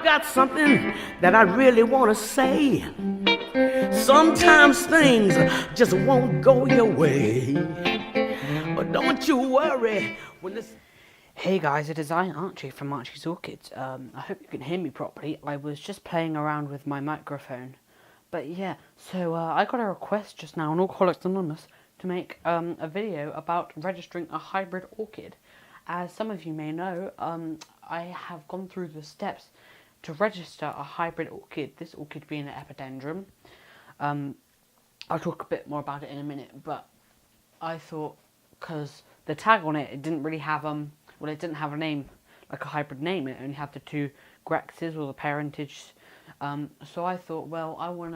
got something that I really want to say. Sometimes things just won't go your way. But don't you worry when this... Hey guys, it is I, Archie from Archie's Orchids. I hope you can hear me properly. I was just playing around with my microphone. But yeah, so I got a request just now on Alcoholics Anonymous to make a video about registering a hybrid orchid. As some of you may know, I have gone through the steps to register a hybrid orchid, this orchid being an epidendrum. I'll talk a bit more about it in a minute, but I thought, because the tag on it, it didn't really have, well, it didn't have a name, like a hybrid name. It only had the two grexes or the parentage. So I thought, well, I want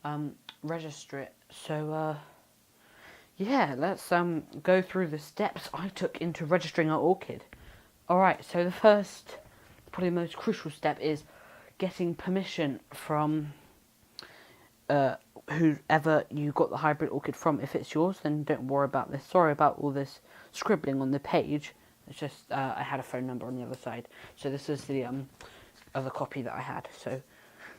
to register it. So, yeah, let's go through the steps I took into registering an orchid. Alright, so the first, probably the most crucial step is getting permission from whoever you got the hybrid orchid from. If it's yours, then don't worry about this. Sorry about all this scribbling on the page. It's just I had a phone number on the other side. So this is the other copy that I had.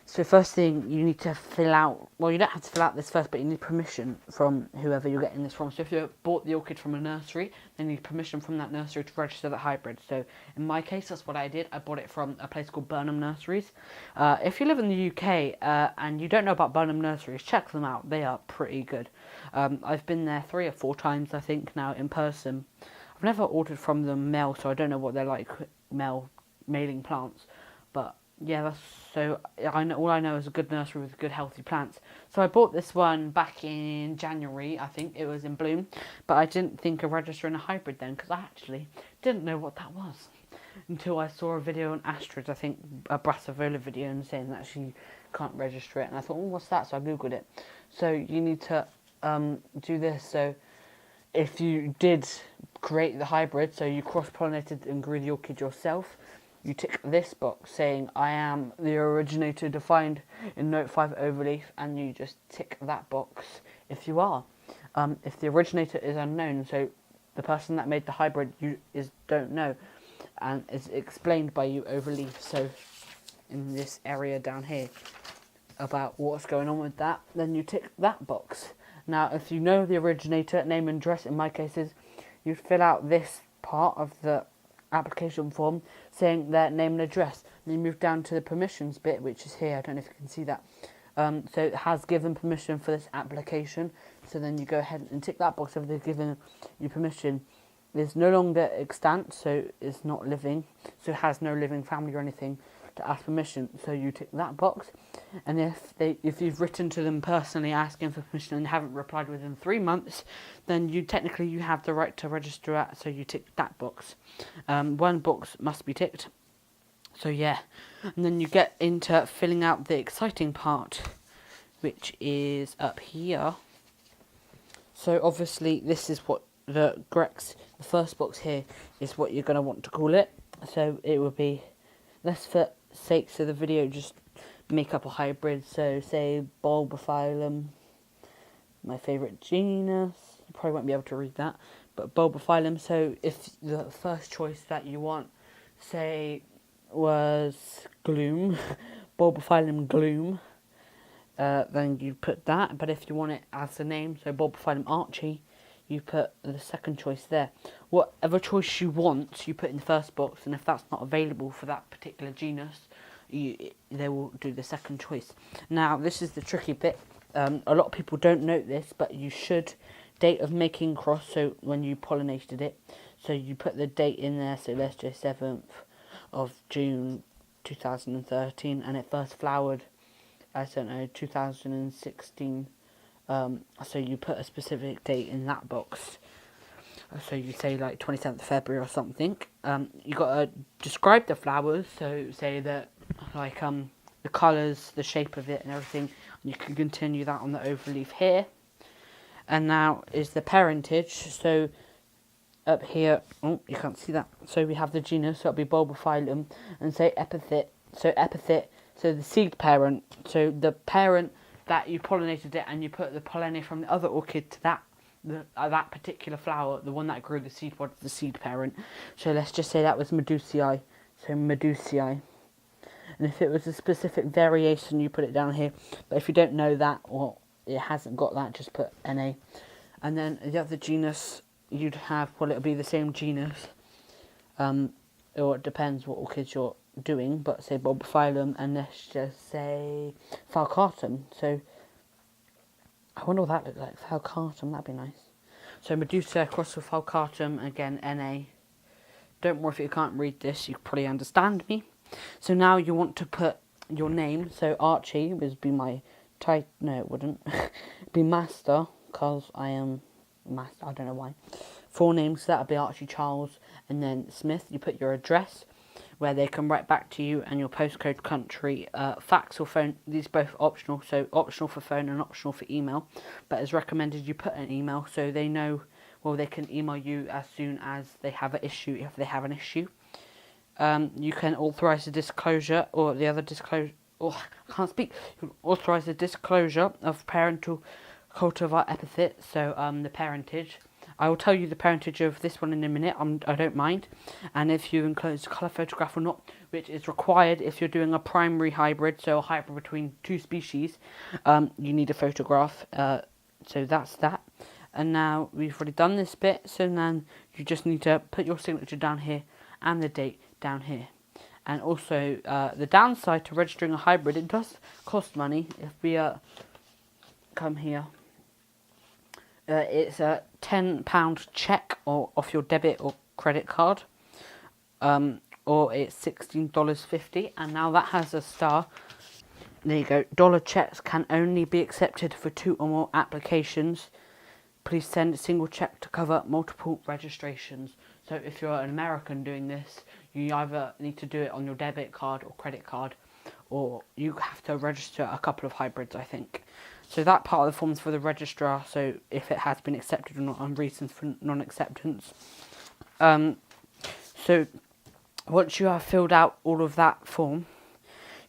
So first thing you need to fill out, well, you don't have to fill out this first, but you need permission from whoever you're getting this from. So if you bought the orchid from a nursery, then you need permission from that nursery to register the hybrid. So in my case, that's what I did. I bought it from a place called Burnham Nurseries. If you live in the UK and you don't know about Burnham Nurseries, check them out. They are pretty good. I've been there 3 or 4 times, I think, now in person. I've never ordered from them mail, so I don't know what they're like mailing plants, but yeah, so all I know is a good nursery with good healthy plants. So I bought this one back in January, I think it was in bloom, but I didn't think of registering a hybrid then, because I actually didn't know what that was until I saw a video on Astrid, I think a Brassivola video, and saying that she can't register it, and I thought, oh, what's that? So I googled it. So you need to do this. So if you did create the hybrid, so you cross-pollinated and grew the orchid yourself, you tick this box saying, I am the originator defined in Note 5 overleaf, and you just tick that box if you are. If the originator is unknown, so the person that made the hybrid you don't know, and is explained by you overleaf, so in this area down here, about what's going on with that, then you tick that box. Now, if you know the originator, name and address, in my cases, you fill out this part of the application form saying their name and address. And you move down to the permissions bit, which is here. I don't know if you can see that. So it has given permission for this application. So then you go ahead and tick that box if they've given you permission. It's no longer extant, so it's not living. So it has no living family or anything to ask permission. So you tick that box. And if you've written to them personally asking for permission and haven't replied within 3 months, then you have the right to register it, so you tick that box. One box must be ticked. So yeah, and then you get into filling out the exciting part, which is up here. So obviously this is what the first box here is what you're going to want to call it. So it would be, let's for sakes of the video just make up a hybrid, so say Bulbophyllum, my favourite genus. You probably won't be able to read that, but Bulbophyllum. So if the first choice that you want, say, was Gloom, Bulbophyllum Gloom, then you put that. But if you want it as a name, so Bulbophyllum Archie, you put the second choice there. Whatever choice you want, you put in the first box, and if that's not available for that particular genus, they will do the second choice. Now, this is the tricky bit. A lot of people don't note this, but you should date of making cross, so when you pollinated it, so you put the date in there, so let's say 7th of June 2013, and it first flowered, I don't know, 2016, so you put a specific date in that box. So you say like 27th February or something. You got to describe the flowers, so say that like the colours, the shape of it and everything. You can continue that on the overleaf here. And now is the parentage. So up here, oh, you can't see that. So we have the genus, so it'll be Bulbophyllum, and say epithet. So epithet, so the seed parent. So the parent that you pollinated it, and you put the pollen from the other orchid to that particular flower, the one that grew the seed pod, the seed parent. So let's just say that was Medusii. So Medusii. And if it was a specific variation, you put it down here. But if you don't know that, or it hasn't got that, just put NA. And then the other genus you'd have, well, it'll be the same genus. Or it depends what orchids you're doing, but say Bulbophyllum, and let's just say Falcatum. So I wonder what that looks like. Falcatum, that'd be nice. So Medusa cross with Falcatum, again NA. Don't worry if you can't read this, you probably understand me. So now you want to put your name. So Archie would be my type. No, it wouldn't. It'd be Master, because I am Master. I don't know why. 4 names, so that would be Archie Charles, and then Smith. You put your address, where they can write back to you, and your postcode, country, fax or phone. These both optional, so optional for phone and optional for email. But it's recommended you put an email so they know, well, they can email you as soon as they have an issue, if they have an issue. You can authorise the disclosure, or the other disclosure, oh, I can't speak. You can authorise the disclosure of parental cultivar epithet, so the parentage. I will tell you the parentage of this one in a minute, I don't mind. And if you enclose a colour photograph or not, which is required if you're doing a primary hybrid, so a hybrid between 2 species, you need a photograph. So that's that. And now we've already done this bit, so then you just need to put your signature down here and the date down here. And also, the downside to registering a hybrid, it does cost money. If we come here, it's a £10 check or off your debit or credit card, or it's $16.50, and now that has a star. There you go. Dollar checks can only be accepted for 2 or more applications. Please send a single check to cover multiple registrations. So if you're an American doing this, you either need to do it on your debit card or credit card, or you have to register a couple of hybrids, I think. So that part of the form is for the registrar, so if it has been accepted or not, and reasons for non-acceptance. So once you have filled out all of that form,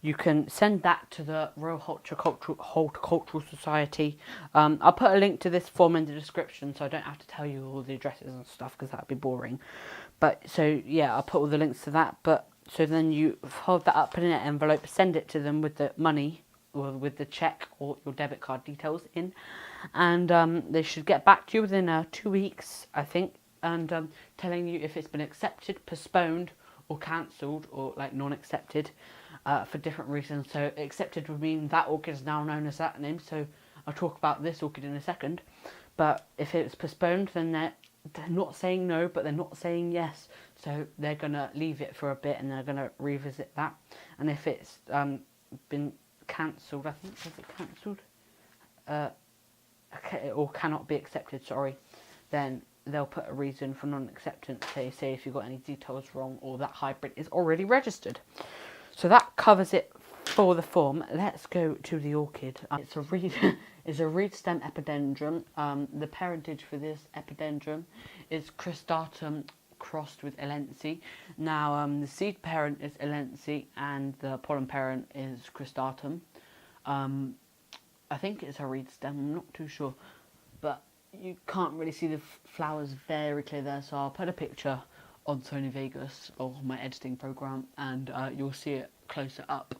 you can send that to the Royal Horticultural Society. I'll put a link to this form in the description, so I don't have to tell you all the addresses and stuff, because that'd be boring. But so yeah, I'll put all the links to that. But so then you hold that up, put it in an envelope, send it to them with the money, or with the check or your debit card details in, and they should get back to you within 2 weeks, I think, and telling you if it's been accepted, postponed, or cancelled, or like non-accepted, for different reasons. So accepted would mean that orchid is now known as that name, so I'll talk about this orchid in a second. But if it's postponed, then they're not saying no, but they're not saying yes, so they're gonna leave it for a bit and they're gonna revisit that. And if it's been cancelled, I think, was it cancelled? Or cannot be accepted, sorry, then they'll put a reason for non-acceptance. They say if you've got any details wrong, or that hybrid is already registered. So that covers it for the form. Let's go to the orchid. It's a reed stem epidendrum. The parentage for this epidendrum is cristatum crossed with Elensi. Now, the seed parent is Elensi and the pollen parent is cristatum. I think it's a reed stem, I'm not too sure, but you can't really see the flowers very clear there, so I'll put a picture on Sony Vegas or my editing program, and you'll see it closer up.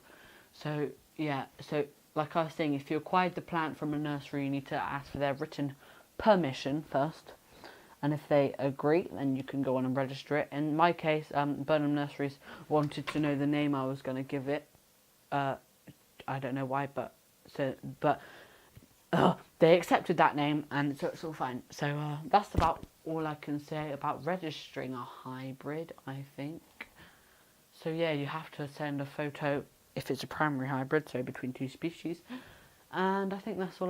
So yeah, so like I was saying, if you acquired the plant from a nursery, you need to ask for their written permission first, and if they agree, then you can go on and register it. In my case, Burnham Nurseries wanted to know the name I was going to give it. I don't know why, but they accepted that name, and so it's all fine. So that's about all I can say about registering a hybrid, I think. So yeah, you have to send a photo if it's a primary hybrid, so between 2 species. And I think that's all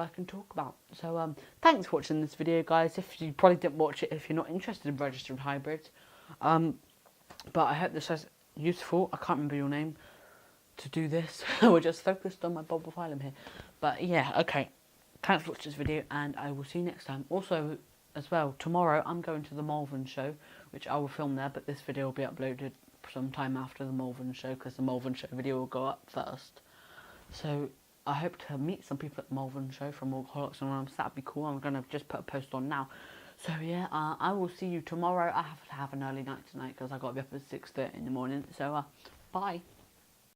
I can talk about. So thanks for watching this video, guys. If you probably didn't watch it if you're not interested in registering hybrids, but I hope this was useful. I can't remember your name to do this. We're just focused on my Bulbophyllum here. But yeah, okay. Thanks for watching this video, and I will see you next time. Also, as well, tomorrow I'm going to the Malvern show, which I will film there, but this video will be uploaded sometime after the Malvern show, because the Malvern show video will go up first. So I hope to meet some people at the Malvern show from Alcoholics Anonymous. That'd be cool. I'm gonna just put a post on now. So yeah, I will see you tomorrow. I have to have an early night tonight because I got to be up at 6:30 in the morning. So bye.